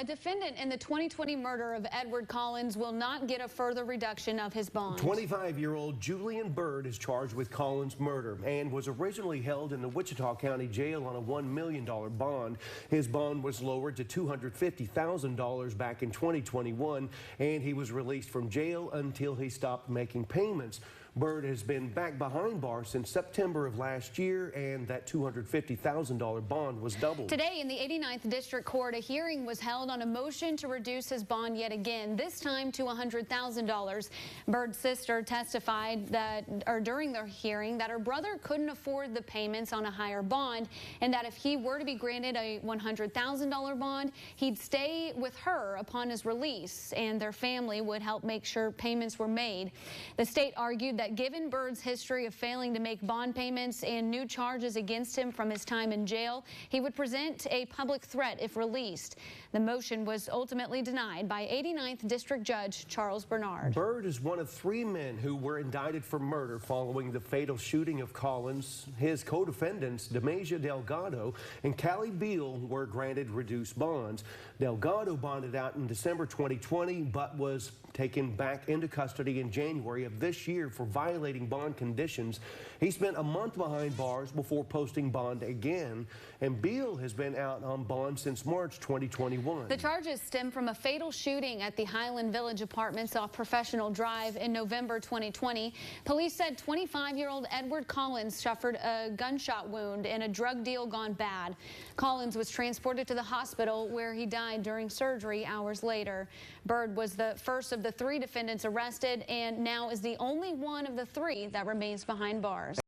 a defendant in the 2020 murder of Edward Collins will not get a further reduction of his bond. 25-year-old Julian Byrd is charged with Collins' murder and was originally held in the Wichita County Jail on a $1 million bond. His bond was lowered to $250,000 back in 2021, and he was released from jail until he stopped making payments. Byrd has been back behind bars since September of last year, and that $250,000 bond was doubled. Today in the 89th District Court, a hearing was held on a motion to reduce his bond yet again, this time to $100,000. Byrd's sister testified during the hearing that her brother couldn't afford the payments on a higher bond, and that if he were to be granted a $100,000 bond, he'd stay with her upon his release, and their family would help make sure payments were made. The state argued that given Byrd's history of failing to make bond payments and new charges against him from his time in jail, he would present a public threat if released. The motion was ultimately denied by 89th District Judge Charles Bernard. Byrd is one of 3 men who were indicted for murder following the fatal shooting of Collins. His co-defendants, Demasia Delgado and Callie Beal, were granted reduced bonds. Delgado bonded out in December 2020, but was taken back into custody in January of this year for violating bond conditions. He spent a month behind bars before posting bond again, and Beal has been out on bond since March 2021. The charges stem from a fatal shooting at the Highland Village Apartments off Professional Drive in November 2020. Police said 25-year-old Edward Collins suffered a gunshot wound in a drug deal gone bad. Collins was transported to the hospital where he died during surgery hours later. Byrd was the first of the 3 defendants arrested and now is the only one of the 3 that remains behind bars.